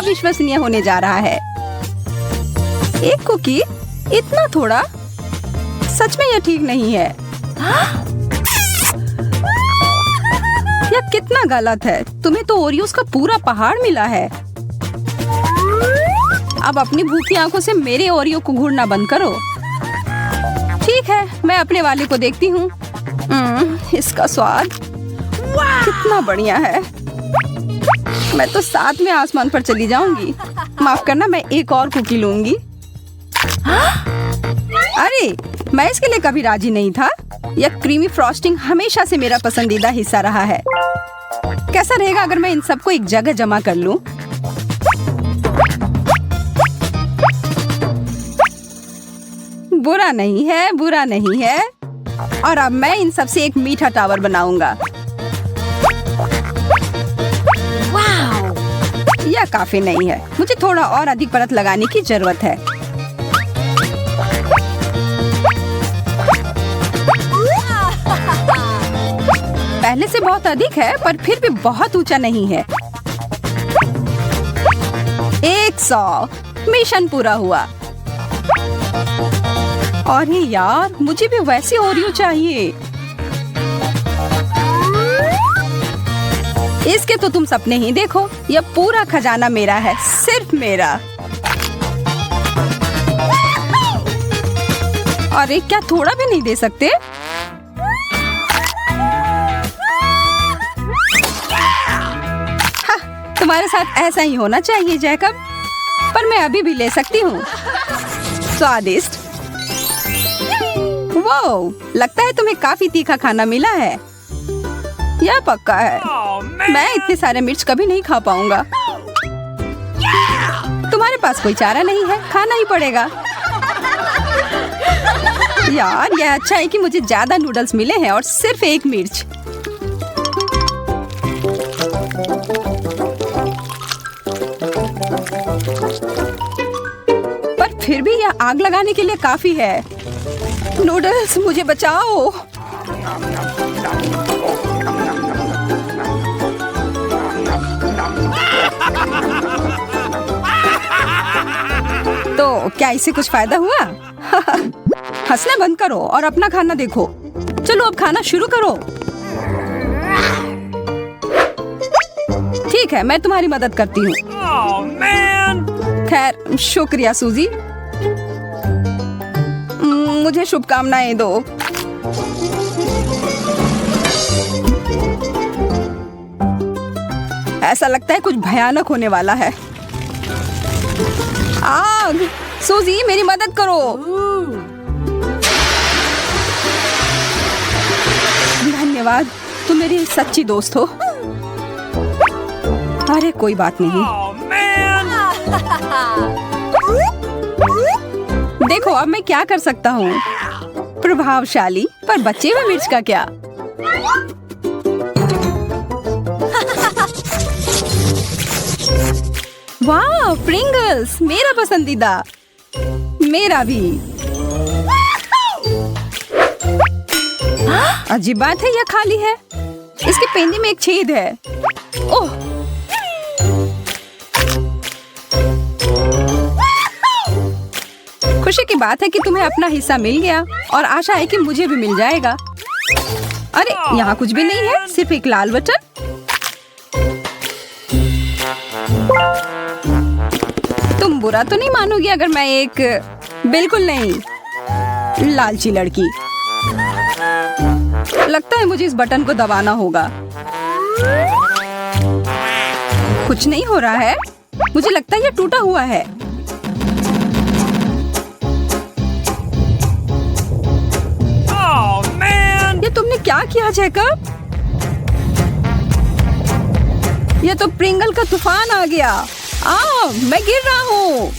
अविश्वसनीय होने जा रहा है। एक कुकी, इतना थोड़ा? सच में यह ठीक नहीं है। यह कितना गलत है। तुम्हें तो ओरियोस का पूरा पहाड़ मिला है। अब अपनी भूखी आंखों से मेरे ओरियो को घूरना बंद करो। ठीक है, मैं अपने वाले को देखती हूँ। इसका स्वाद कितना बढ़िया है। मैं तो साथ में आसमान पर चली जाऊंगी। माफ करना, मैं एक और कुकी लूंगी। अरे, मैं इसके लिए कभी राजी नहीं था। यह क्रीमी फ्रॉस्टिंग हमेशा से मेरा पसंदीदा हिस्सा रहा है। कैसा रहेगा अगर मैं इन सबको एक जगह जमा कर लूं? बुरा नहीं है, बुरा नहीं है। और अब मैं इन सब से एक मीठा टावर बनाऊंगा। यह काफी नहीं है। मुझे थोड़ा और अधिक परत लगाने की जरूरत है। पहले से बहुत अधिक है, पर फिर भी बहुत ऊंचा नहीं है। 100। मिशन पूरा हुआ। अरे यार, मुझे भी वैसे ओरियो चाहिए। इसके तो तुम सपने ही देखो। यह पूरा खजाना मेरा है, सिर्फ मेरा। अरे, क्या थोड़ा भी नहीं दे सकते? तुम्हारे साथ ऐसा ही होना चाहिए जैकब। पर मैं अभी भी ले सकती हूँ। स्वादिष्ट। वाओ, लगता है तुम्हें काफी तीखा खाना मिला है। यह पक्का है। मैं इतने सारे मिर्च कभी नहीं खा पाऊंगा। तुम्हारे पास कोई चारा नहीं है, खाना ही पड़ेगा। यार, यह अच्छा है कि मुझे ज्यादा नूडल्स मिले हैं और सिर्फ एक मिर्च। पर फिर भी यह आग लगाने के लिए काफी है। नूडल्स, मुझे बचाओ। तो क्या इससे कुछ फायदा हुआ? हंसना बंद करो और अपना खाना देखो। चलो अब खाना शुरू करो। ठीक है, मैं तुम्हारी मदद करती हूँ। खैर, शुक्रिया सूजी। मुझे शुभकामनाएं दो। ऐसा लगता है कुछ भयानक होने वाला है। आग! सूजी, मेरी मदद करो। धन्यवाद, तुम मेरी सच्ची दोस्त हो। अरे कोई बात नहीं। देखो, अब मैं क्या कर सकता हूँ। प्रभावशाली, पर बचे हुए मिर्च का क्या? वाह, प्रिंगल्स, मेरा पसंदीदा। मेरा भी। अजीब बात है, यह खाली है। इसके पेंदी में एक छेद है। ओह, खुशी की बात है कि तुम्हें अपना हिस्सा मिल गया और आशा है कि मुझे भी मिल जाएगा। अरे, यहाँ कुछ भी नहीं है, सिर्फ एक लाल बटन। तुम बुरा तो नहीं मानोगी अगर मैं एक बिल्कुल नहीं लालची लड़की। लगता है मुझे इस बटन को दबाना होगा। कुछ नहीं हो रहा है। मुझे लगता है ये टूटा हुआ है। ये तुमने क्या किया जैकब? ये तो प्रिंगल का तूफान आ गया। मैं गिर रहा हूँ।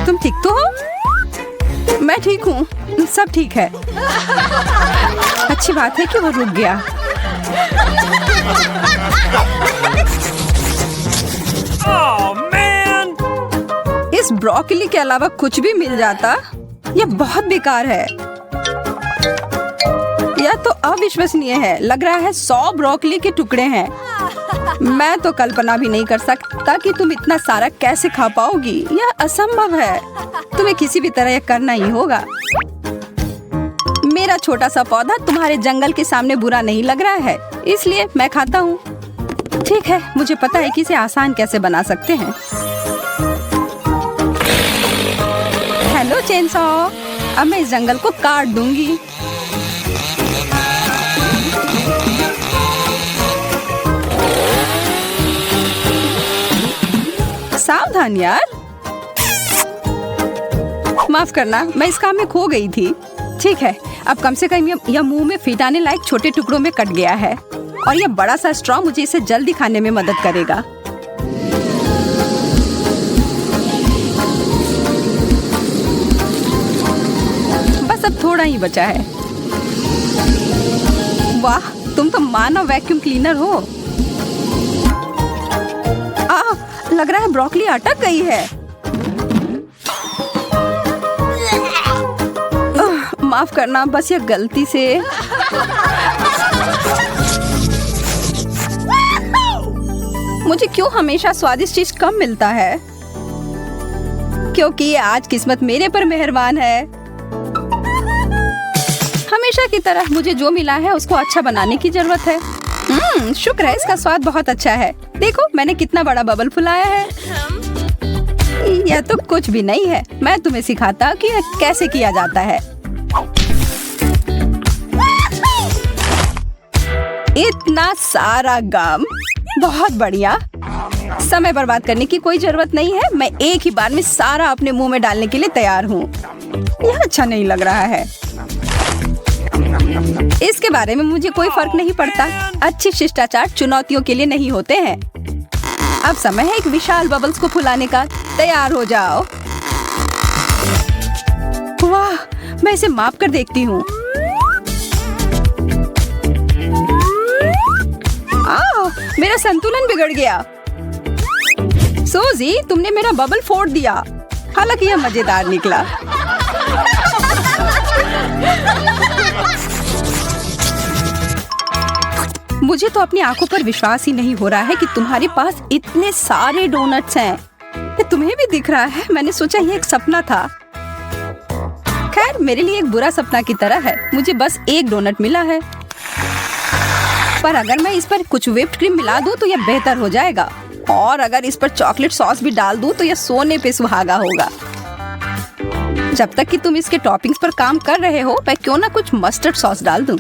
तुम ठीक तो हो? मैं ठीक हूँ, सब ठीक है। अच्छी बात है कि वो रुक गया। इस ब्रोकली के अलावा कुछ भी मिल जाता। यह बहुत बेकार है। यह तो अविश्वसनीय है। लग रहा है 100 ब्रोकली के टुकड़े हैं। मैं तो कल्पना भी नहीं कर सकता कि तुम इतना सारा कैसे खा पाओगी। यह असंभव है। तुम्हें किसी भी तरह यह करना ही होगा। मेरा छोटा सा पौधा तुम्हारे जंगल के सामने बुरा नहीं लग रहा है, इसलिए मैं खाता हूँ। ठीक है, मुझे पता है कि इसे आसान कैसे बना सकते हैं। हेलो चेनसॉ, अब मैं इस जंगल को काट दूंगी। सावधान यार। माफ करना, मैं इस काम में खो गई थी। ठीक है, अब कम से कम यह मुंह में फिट आने लायक छोटे टुकड़ों में कट गया है और यह बड़ा सा स्ट्रॉ मुझे इसे जल्दी खाने में मदद करेगा। बस अब थोड़ा ही बचा है। वाह, तुम तो मानव वैक्यूम क्लीनर हो। लग रहा है ब्रोकली अटक गई है। माफ करना, बस यह गलती से। मुझे क्यों हमेशा स्वादिष्ट चीज कम मिलता है? क्योंकि आज किस्मत मेरे पर मेहरबान है। हमेशा की तरह मुझे जो मिला है उसको अच्छा बनाने की जरूरत है। शुक्र है, इसका स्वाद बहुत अच्छा है। देखो मैंने कितना बड़ा बबल फुलाया है। यह तो कुछ भी नहीं है। मैं तुम्हें सिखाता कि यह कैसे किया जाता है। इतना सारा गम, बहुत बढ़िया। समय बर्बाद करने की कोई जरूरत नहीं है। मैं एक ही बार में सारा अपने मुंह में डालने के लिए तैयार हूँ। यह अच्छा नहीं लग रहा है। इसके बारे में मुझे कोई फर्क नहीं पड़ता। अच्छी शिष्टाचार चुनौतियों के लिए नहीं होते हैं। अब समय है एक विशाल बबल्स को फुलाने का। तैयार हो जाओ। वाह, मैं इसे माप कर देखती हूँ। मेरा संतुलन बिगड़ गया। सूजी, तुमने मेरा बबल फोड़ दिया। हालांकि यह मजेदार निकला। मुझे तो अपनी आंखों पर विश्वास ही नहीं हो रहा है कि तुम्हारे पास इतने सारे डोनट्स हैं। ये तुम्हें भी दिख रहा है। मैंने सोचा ये एक सपना था। खैर, मेरे लिए एक बुरा सपना की तरह है। मुझे बस एक डोनट मिला है, पर अगर मैं इस पर कुछ व्हिप्ड क्रीम मिला दूं तो यह बेहतर हो जाएगा। और अगर इस पर चॉकलेट सॉस भी डाल दूं तो यह सोने पे सुहागा होगा। जब तक कि तुम इसके टॉपिंग्स पर काम कर रहे हो, मैं क्यों ना कुछ मस्टर्ड सॉस डाल दूं।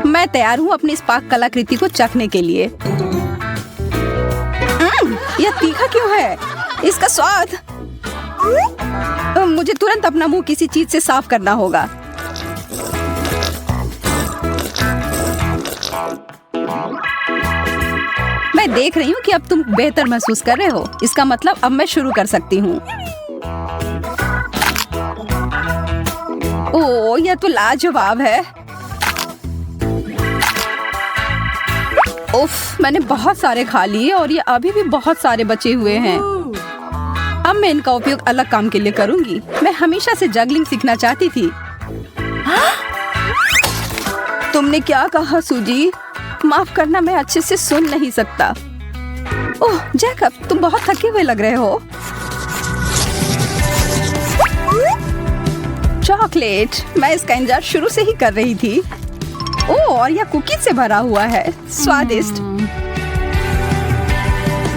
मैं तैयार हूँ अपनी इस पाक कलाकृति को चखने के लिए। यह तीखा क्यों है? इसका स्वाद। मुझे तुरंत अपना मुंह किसी चीज से साफ करना होगा। मैं देख रही हूँ कि अब तुम बेहतर महसूस कर रहे हो। इसका मतलब अब मैं शुरू कर सकती हूँ। ओह, यह तो लाजवाब है। उफ, मैंने बहुत सारे खा लिए और ये अभी भी बहुत सारे बचे हुए हैं। अब मैं इनका उपयोग अलग काम के लिए करूंगी। मैं हमेशा से जगलिंग सीखना चाहती थी। तुमने क्या कहा सूजी? माफ करना, मैं अच्छे से सुन नहीं सकता। ओह जैकब, तुम बहुत थके हुए लग रहे हो। चॉकलेट, मैं इसका इंतजार शुरू से ही कर रही थी। ओह, और यह कुकीज से भरा हुआ है। स्वादिष्ट।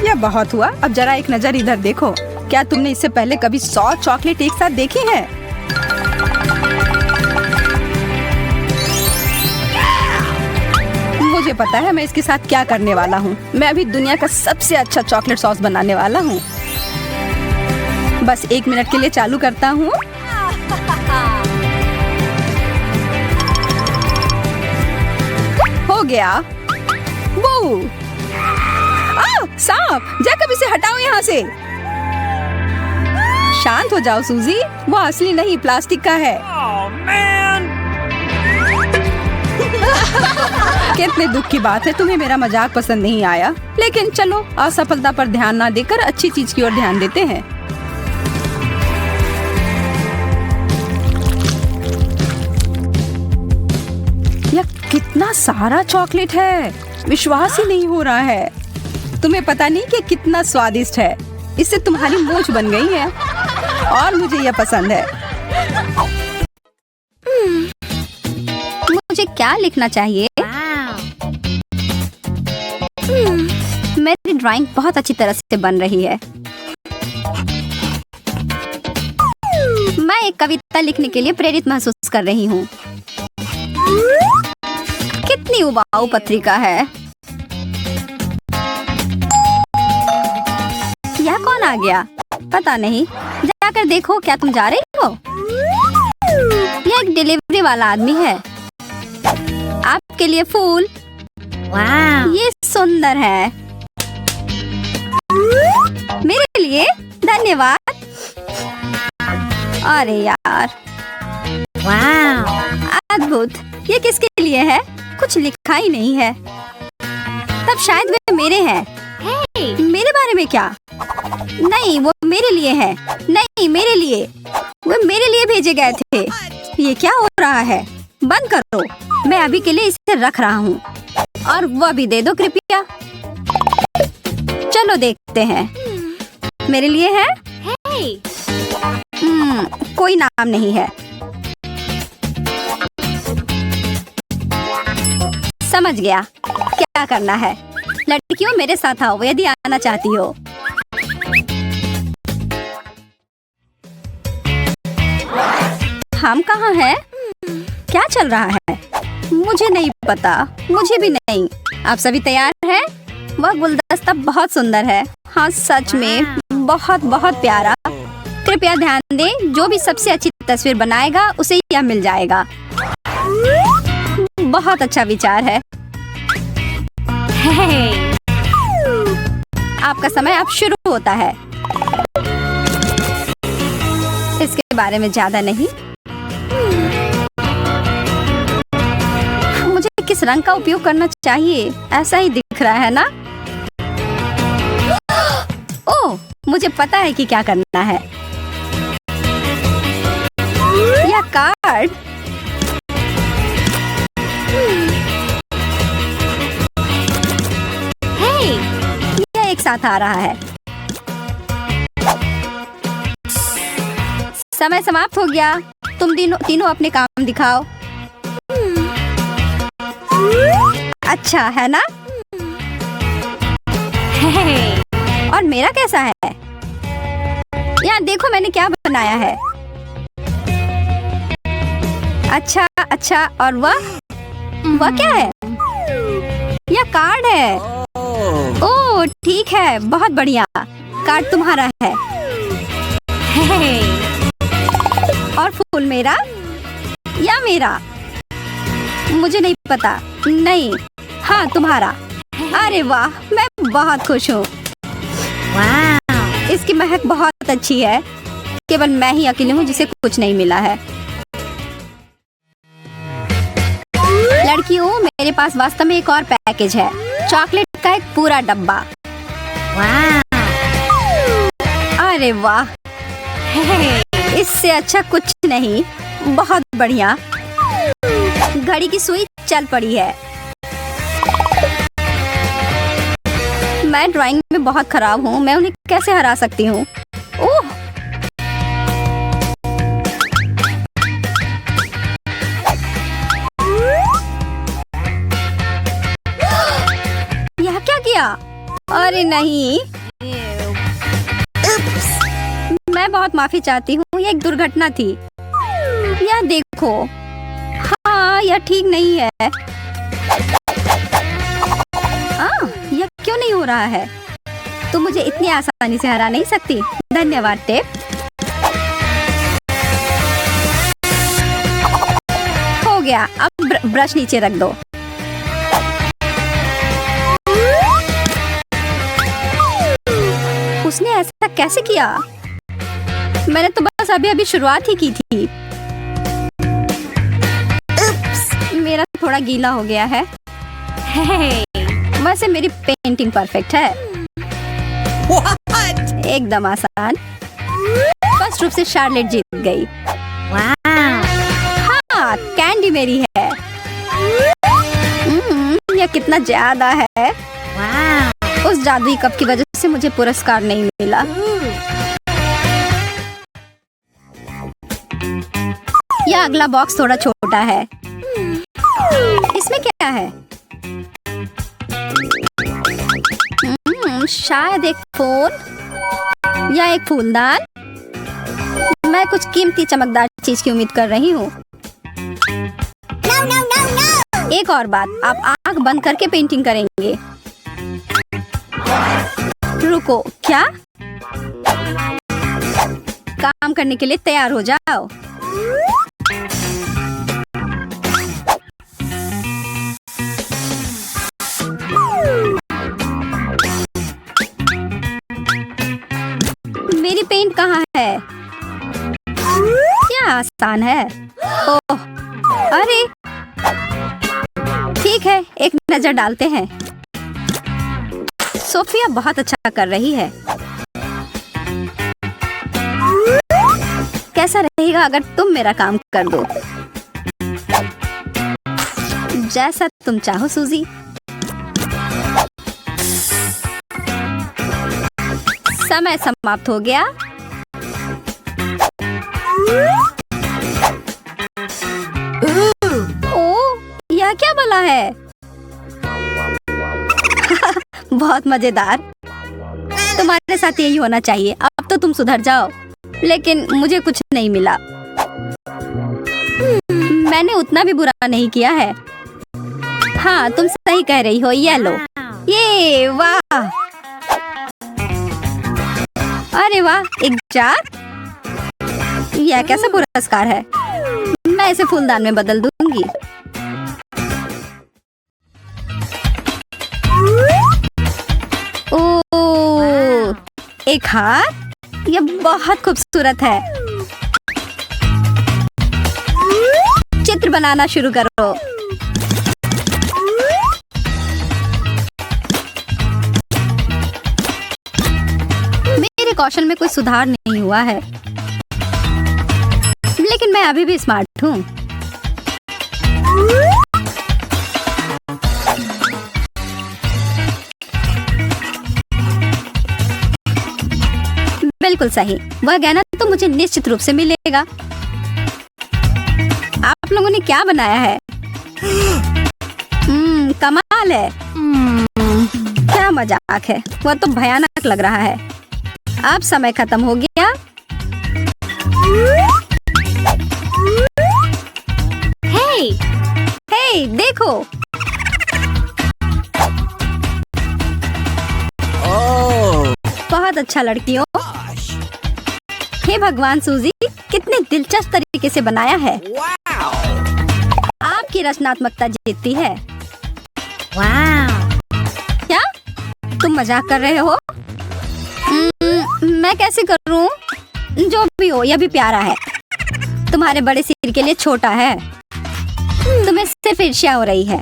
यह बहुत हुआ। अब जरा एक नजर इधर देखो। क्या तुमने इससे पहले कभी 100 चॉकलेट एक साथ देखी है? मुझे पता है मैं इसके साथ क्या करने वाला हूँ। मैं अभी दुनिया का सबसे अच्छा चॉकलेट सॉस बनाने वाला हूँ। बस 1 मिनट के लिए चालू करता हूँ। हो गया। वो सांप! जैकब, इसे हटाओ यहाँ से। शांत हो जाओ सूजी, वो असली नहीं प्लास्टिक का है। कितने दुख की बात है, तुम्हें मेरा मजाक पसंद नहीं आया। लेकिन चलो, असफलता पर ध्यान ना देकर अच्छी चीज की ओर ध्यान देते हैं। यह कितना सारा चॉकलेट है, विश्वास ही नहीं हो रहा है। तुम्हें पता नहीं कि कितना स्वादिष्ट है। इससे तुम्हारी मूंछ बन गई है और मुझे यह पसंद है। मुझे क्या लिखना चाहिए? मेरी ड्राइंग बहुत अच्छी तरह से बन रही है। मैं एक कविता लिखने के लिए प्रेरित महसूस कर रही हूँ। कितनी उबाऊ पत्रिका है। यह कौन आ गया? पता नहीं, जाकर देखो। क्या तुम जा रही हो? यह एक डिलीवरी वाला आदमी है। आपके लिए फूल। ये सुंदर है। मेरे लिए? धन्यवाद। अरे यार, अद्भुत। ये किसके लिए है? कुछ लिखा ही नहीं है। तब शायद वे मेरे हैं। मेरे बारे में क्या? नहीं, वो मेरे लिए है। नहीं, मेरे लिए। वो मेरे लिए भेजे गए थे। ये क्या हो रहा है? बंद करो। मैं अभी के लिए इसे रख रहा हूँ। और वह भी दे दो कृपया। चलो देखते हैं। मेरे लिए है? कोई नाम नहीं है। समझ गया क्या करना है। लड़कियों, मेरे साथ आओ यदि आना चाहती हो। हम कहाँ हैं? क्या चल रहा है? मुझे नहीं पता। मुझे भी नहीं। आप सभी तैयार हैं? वह गुलदस्ता बहुत सुंदर है। हाँ, सच में बहुत बहुत प्यारा। कृपया ध्यान दें, जो भी सबसे अच्छी तस्वीर बनाएगा उसे यह मिल जाएगा। बहुत अच्छा विचार है। आपका समय अब शुरू होता है। इसके बारे में ज्यादा नहीं। मुझे किस रंग का उपयोग करना चाहिए? ऐसा ही दिख रहा है ना? ओह, मुझे पता है कि क्या करना है। यह कार्ड। यह एक साथ आ रहा है। समय समाप्त हो गया। तुम तीनों अपने काम दिखाओ। अच्छा है ना? और मेरा कैसा है? यहाँ देखो मैंने क्या बनाया है। अच्छा अच्छा। और वह क्या है? यह कार्ड है। ओह ठीक है, बहुत बढ़िया। कार्ड तुम्हारा है। और फूल मेरा या मेरा? मुझे नहीं पता। नहीं, हाँ तुम्हारा। अरे वाह, मैं बहुत खुश हूँ। इसकी महक बहुत अच्छी है। केवल मैं ही अकेली हूँ जिसे कुछ नहीं मिला है। लड़कियों, मेरे पास वास्तव में एक और पैकेज है। चॉकलेट का एक पूरा डब्बा। अरे वाह, इससे अच्छा कुछ नहीं। बहुत बढ़िया। घड़ी की सुई चल पड़ी है। मैं ड्राइंग में बहुत खराब हूँ। मैं उन्हें कैसे हरा सकती हूँ? ओह, यह क्या किया? अरे नहीं। मैं बहुत माफी चाहती हूँ। यह एक दुर्घटना थी। यह देखो। हाँ, यह ठीक नहीं है। यह क्यों नहीं हो रहा है? तुम मुझे इतनी आसानी से हरा नहीं सकती। धन्यवाद टेप। हो गया। अब ब्रश नीचे रख दो। उसने ऐसा कैसे किया? मैंने तो बस अभी शुरुआत ही की थी। मेरा थोड़ा गीला हो गया है। वैसे मेरी पेंटिंग परफेक्ट है। एकदम आसान। फर्स्ट रूप से शार्लेट जीत गई। हाँ, कैंडी मेरी है। यह कितना ज्यादा है। उस जादुई कप की वजह से मुझे पुरस्कार नहीं मिला। यह अगला बॉक्स थोड़ा छोटा है। इसमें क्या है? शायद एक फोन या एक फूलदान। मैं कुछ कीमती चमकदार चीज की उम्मीद कर रही हूँ। एक और बात, आप आंख बंद करके पेंटिंग करेंगे। रुको, क्या? काम करने के लिए तैयार हो जाओ। मेरी पेंट कहाँ है? क्या आसान है। ओह, अरे ठीक है, एक नजर डालते हैं। सोफिया बहुत अच्छा कर रही है। कैसा रहेगा अगर तुम मेरा काम कर दो? जैसा तुम चाहो सूजी। समय समाप्त हो गया। ओह, यह क्या भला है? बहुत मजेदार। तुम्हारे साथ यही होना चाहिए। अब तो तुम सुधर जाओ। लेकिन मुझे कुछ नहीं मिला। मैंने उतना भी बुरा नहीं किया है। हाँ, तुम सही कह रही हो। ये लो। ये वाह, अरे वाह, एक जार। यह कैसा पुरस्कार है? मैं इसे फूलदान में बदल दूंगी। ओह, एक हार। यह बहुत खूबसूरत है। चित्र बनाना शुरू करो। मेरे कौशल में कोई सुधार नहीं हुआ है, लेकिन मैं अभी भी स्मार्ट हूँ। बिल्कुल सही। वह गहना तो मुझे निश्चित रूप से मिलेगा। आप लोगों ने क्या बनाया है? कमाल है। क्या मजाक है। वह तो भयानक लग रहा है। अब समय खत्म हो गया। हे, देखो। बहुत अच्छा लड़कियों। हे भगवान, सूजी कितने दिलचस्प तरीके से बनाया है। आपकी रचनात्मकता जीतती है। क्या तुम मजाक कर रहे हो? मैं कैसे करूं? जो भी हो, यह भी प्यारा है। तुम्हारे बड़े सिर के लिए छोटा है। तुम्हें सिर्फ ईर्ष्या हो रही है।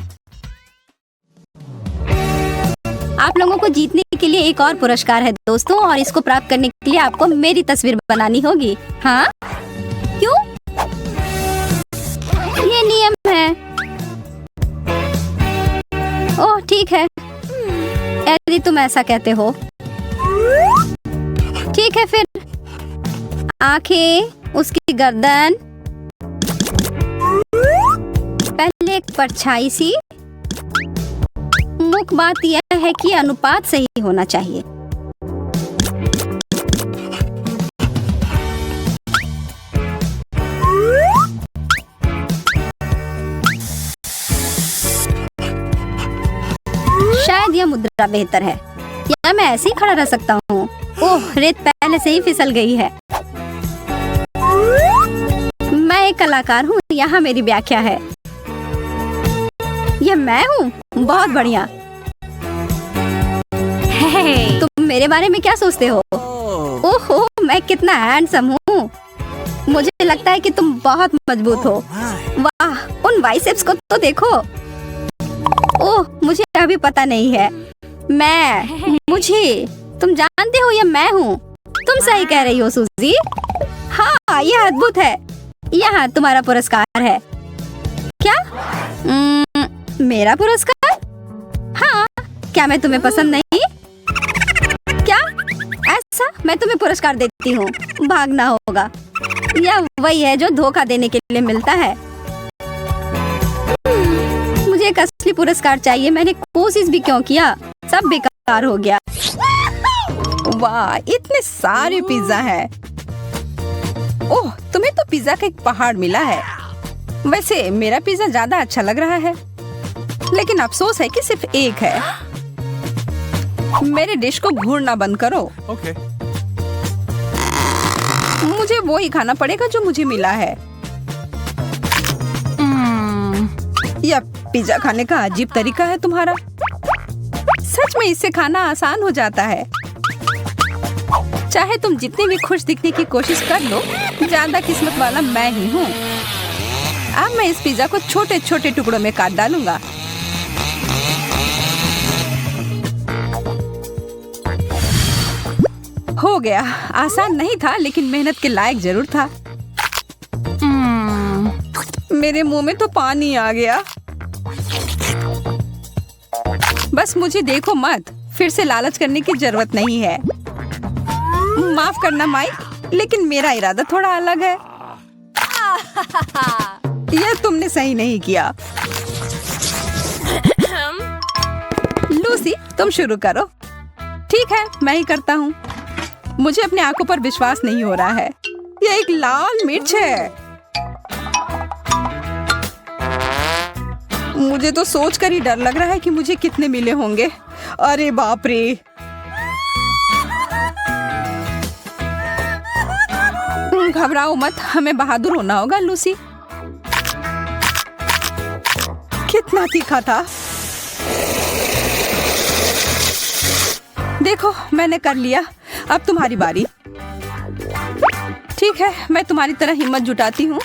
आप लोगों को जीतने के लिए एक और पुरस्कार है दोस्तों, और इसको प्राप्त करने के लिए आपको मेरी तस्वीर बनानी होगी। हाँ? क्यों? ये नियम है। ओह ठीक है, यदि तुम ऐसा कहते हो। ठीक है फिर। आंखें, उसकी गर्दन, पहले एक परछाई सी। मुख्य बात यह है कि अनुपात सही होना चाहिए। शायद यह मुद्रा बेहतर है, या मैं ऐसे ही खड़ा रह सकता हूँ। ओह, रेत पहले से ही फिसल गई है। मैं एक कलाकार हूँ, यहाँ मेरी व्याख्या है। यह मैं हूँ? बहुत बढ़िया। तुम मेरे बारे में क्या सोचते हो? ओहो, मैं कितना हैंडसम हूँ। मुझे लगता है कि तुम बहुत मजबूत हो। वाह, उन बाइसेप्स को तो देखो। ओह, मुझे अभी पता नहीं है। मुझे तुम जानते हो, यह मैं हूँ। तुम सही कह रही हो सूजी। हाँ, यह अद्भुत है। यहाँ तुम्हारा पुरस्कार है। क्या? मेरा पुरस्कार? हाँ, क्या मैं तुम्हें पसंद नहीं? क्या? ऐसा? मैं तुम्हें पुरस्कार देती हूँ, भागना होगा। यह वही है जो धोखा देने के लिए मिलता है। मुझे एक असली पुरस्कार चाहिए। मैंने कोशिश भी क्यों किया, सब बेकार हो गया। वाह, इतने सारे पिज्जा हैं। ओह, तुम्हें तो पिज्जा का एक पहाड़ मिला है। वैसे मेरा पिज्जा ज्यादा अच्छा लग रहा है, लेकिन अफसोस है कि सिर्फ एक है। मेरे डिश को घूरना बंद करो। Okay. मुझे वो ही खाना पड़ेगा जो मुझे मिला है। यह पिज्जा खाने का अजीब तरीका है तुम्हारा। सच में इससे खाना आसान हो जाता है। चाहे तुम जितनी भी खुश दिखने की कोशिश कर लो, ज्यादा किस्मत वाला मैं ही हूँ। अब मैं इस पिज्जा को छोटे छोटे टुकड़ों में काट डालूंगा। हो गया। आसान नहीं था, लेकिन मेहनत के लायक जरूर था। मेरे मुंह में तो पानी आ गया। बस मुझे देखो मत, फिर से लालच करने की जरूरत नहीं है। माफ करना माइक, लेकिन मेरा इरादा थोड़ा अलग है। यह तुमने सही नहीं किया। लूसी, तुम शुरू करो। ठीक है, मैं ही करता हूँ। मुझे अपनी आंखों पर विश्वास नहीं हो रहा है। यह एक लाल मिर्च है। मुझे तो सोचकर ही डर लग रहा है कि मुझे कितने मिले होंगे। अरे बाप रे। घबराओ मत, हमें बहादुर होना होगा लूसी। कितना तीखा था। देखो, मैंने कर लिया। अब तुम्हारी बारी। ठीक है, मैं तुम्हारी तरह हिम्मत जुटाती हूँ।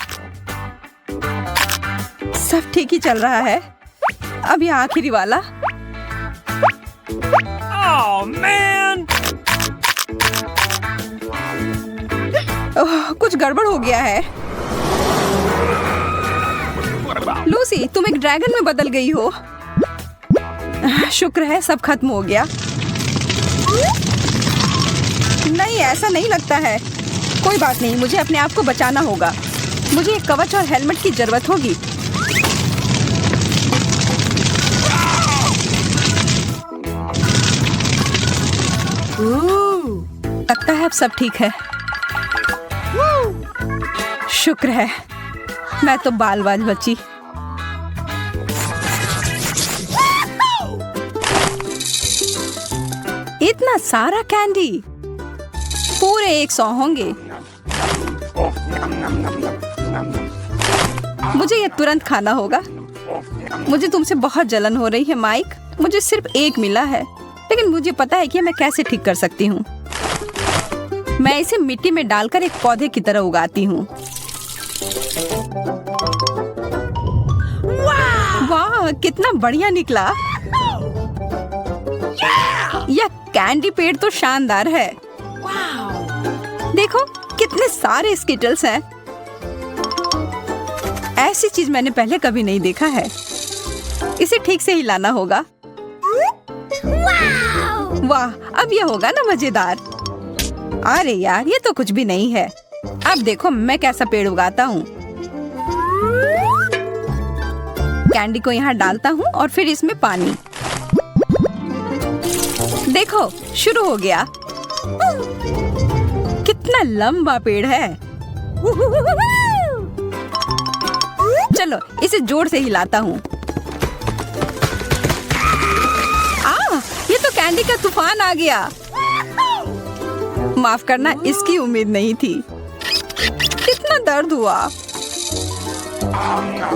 सब ठीक ही चल रहा है। अब ये आखिरी वाला। Oh man! ओह, कुछ गड़बड़ हो गया है। लूसी, तुम एक ड्रैगन में बदल गई हो। शुक्र है सब खत्म हो गया। नहीं, ऐसा नहीं लगता है। कोई बात नहीं, मुझे अपने आप को बचाना होगा। मुझे एक कवच और हेलमेट की जरूरत होगी। लगता है अब सब ठीक है। शुक्र है, मैं तो बाल बाल बची। इतना सारा कैंडी, पूरे 100 होंगे। मुझे ये तुरंत खाना होगा। मुझे तुमसे बहुत जलन हो रही है माइक। मुझे सिर्फ एक मिला है, लेकिन मुझे पता है कि मैं कैसे ठीक कर सकती हूँ। मैं इसे मिट्टी में डालकर एक पौधे की तरह उगाती हूँ। वाह, कितना बढ़िया निकला। यह कैंडी पेड़ तो शानदार है। देखो, कितने सारे स्किटल्स हैं। ऐसी चीज मैंने पहले कभी नहीं देखा है। इसे ठीक से हिलाना होगा। वाह, अब यह होगा ना मजेदार। अरे यार, ये तो कुछ भी नहीं है। अब देखो मैं कैसा पेड़ उगाता हूँ। कैंडी को यहाँ डालता हूँ और फिर इसमें पानी। देखो, शुरू हो गया। कितना लंबा पेड़ है। चलो, इसे जोर से हिलाता हूँ। ये तो कैंडी का तूफान आ गया। माफ करना, इसकी उम्मीद नहीं थी। कितना दर्द हुआ।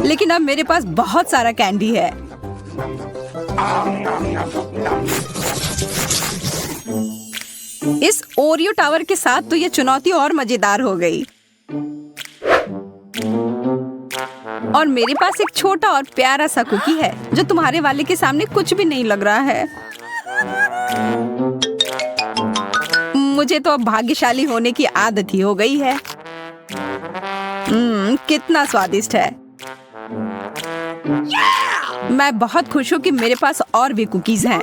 लेकिन अब मेरे पास बहुत सारा कैंडी है। इस ओरियो टावर के साथ तो ये चुनौती और मजेदार हो गई। और मेरे पास एक छोटा और प्यारा सा कुकी है जो तुम्हारे वाले के सामने कुछ भी नहीं लग रहा है। मुझे तो अब भाग्यशाली होने की आदत ही हो गई है। कितना स्वादिष्ट है। मैं बहुत खुश हूँ कि मेरे पास और भी कुकीज हैं।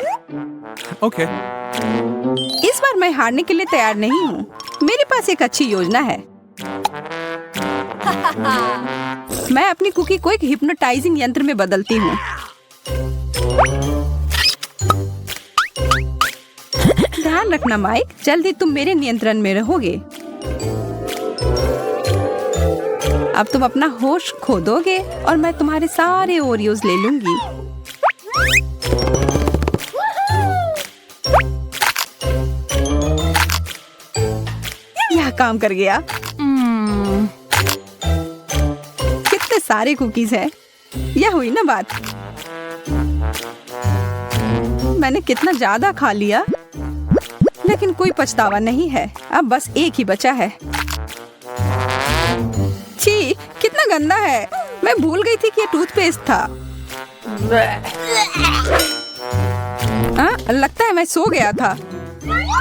Okay. इस बार मैं हारने के लिए तैयार नहीं हूँ। मेरे पास एक अच्छी योजना है। मैं अपनी कुकी को एक हिप्नोटाइजिंग यंत्र में बदलती हूँ। ध्यान रखना माइक, जल्दी तुम मेरे नियंत्रण में रहोगे। अब तुम अपना होश खो दोगे और मैं तुम्हारे सारे ओरियोज ले लूंगी। यह काम कर गया। कितने सारे कुकीज हैं। यह हुई ना बात। मैंने कितना ज्यादा खा लिया, लेकिन कोई पछतावा नहीं है। अब बस एक ही बचा है। छी, कितना गंदा है। मैं भूल गई थी कि यह टूथपेस्ट था। लगता है मैं सो गया था।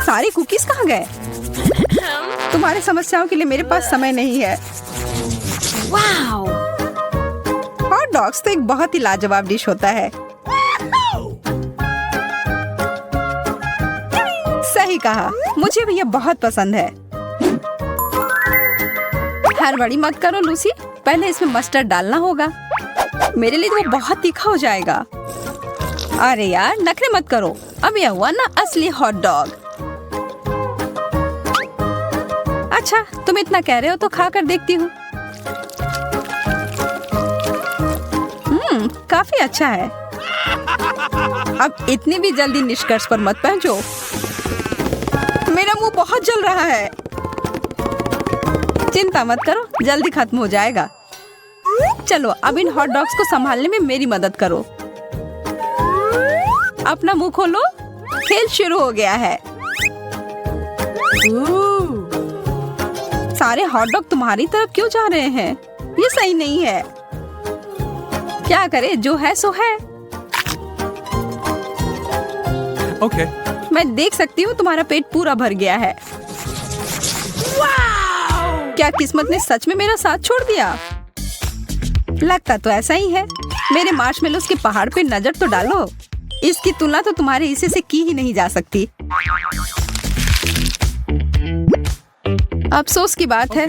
सारे कुकीज कहाँ गए? तुम्हारी समस्याओं के लिए मेरे पास समय नहीं है। वाओ! हॉट डॉग्स तो एक बहुत ही लाजवाब डिश होता है। सही कहा, मुझे भी यह बहुत पसंद है। हड़बड़ी मत करो लूसी, पहले इसमें मस्टर्ड डालना होगा। मेरे लिए तो वो बहुत तीखा हो जाएगा। अरे यार, नखरे मत करो। अब यह हुआ ना असली हॉट डॉग। अच्छा, तुम इतना कह रहे हो तो खा कर देखती हूँ। काफी अच्छा है। अब इतनी भी जल्दी निष्कर्ष पर मत पहुंचो। मेरा मुंह बहुत जल रहा है। चिंता मत करो, जल्दी खत्म हो जाएगा। चलो, अब इन हॉट डॉग्स को संभालने में मेरी मदद करो। अपना मुंह खोलो। खेल शुरू हो गया है। सारे हॉट डॉग तुम्हारी तरफ क्यों जा रहे हैं? ये सही नहीं है। क्या करे, जो है सो है। Okay. मैं देख सकती हूँ तुम्हारा पेट पूरा भर गया है। क्या किस्मत ने सच में मेरा साथ छोड़ दिया? लगता तो ऐसा ही है। मेरे मार्शमेलोस के पहाड़ पे नजर तो डालो। इसकी तुलना तो तुम्हारे हिस्से से की ही नहीं जा सकती। अफसोस की बात है,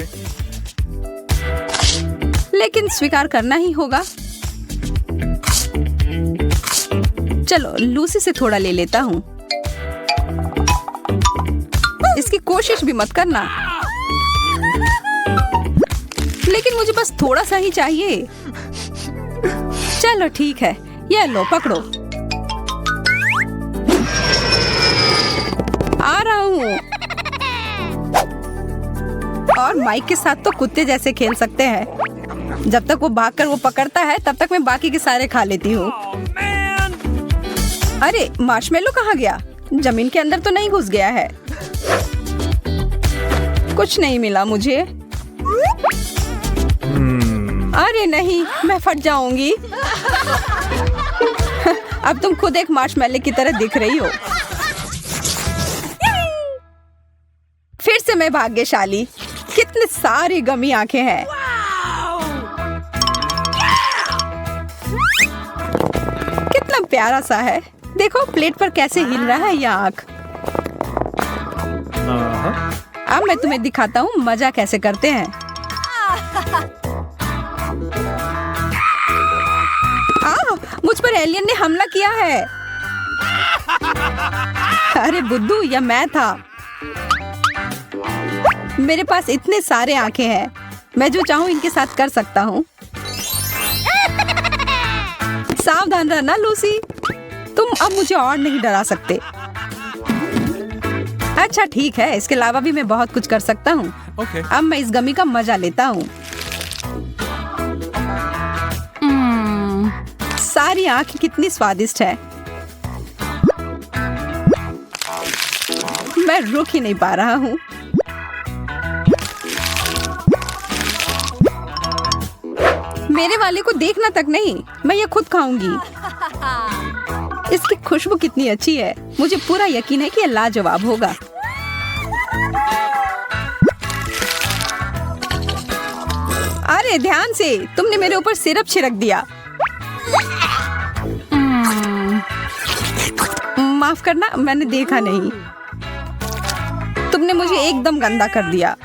लेकिन स्वीकार करना ही होगा। चलो, लूसी से थोड़ा ले लेता हूँ। इसकी कोशिश भी मत करना। लेकिन मुझे बस थोड़ा सा ही चाहिए। चलो ठीक है, ये लो पकड़ो। आ रहा हूँ। और माइक के साथ तो कुत्ते जैसे खेल सकते हैं। जब तक वो भागकर वो पकड़ता है, तब तक मैं बाकी के सारे खा लेती हूँ। अरे, मार्शमेलो कहाँ गया? जमीन के अंदर तो नहीं घुस गया है? कुछ नहीं मिला मुझे। अरे नहीं, मैं फट जाऊंगी। अब तुम खुद एक मार्शमेलो की तरह दिख रही हो। फिर से मैं भाग्यशाली। कितने सारी गमी आंखें हैं। कितना प्यारा सा है। देखो प्लेट पर कैसे हिल रहा है यह आंख। अब मैं तुम्हें दिखाता हूँ मजा कैसे करते हैं। मुझ पर एलियन ने हमला किया है। अरे बुद्धू, यह मैं था। मेरे पास इतने सारे आंखें हैं। मैं जो चाहूँ इनके साथ कर सकता हूँ। सावधान रहना लूसी, तुम अब मुझे और नहीं डरा सकते। अच्छा ठीक है, इसके अलावा भी मैं बहुत कुछ कर सकता हूँ। Okay. अब मैं इस गमी का मजा लेता हूँ। सारी आंखें कितनी स्वादिष्ट है। मैं रुक ही नहीं पा रहा हूँ। मेरे वाले को देखना तक नहीं, मैं ये खुद खाऊंगी। इसकी खुशबू कितनी अच्छी है। मुझे पूरा यकीन है कि ये लाजवाब होगा। अरे ध्यान से, तुमने मेरे ऊपर सिरप छिड़क दिया। माफ करना, मैंने देखा नहीं। तुमने मुझे एकदम गंदा कर दिया।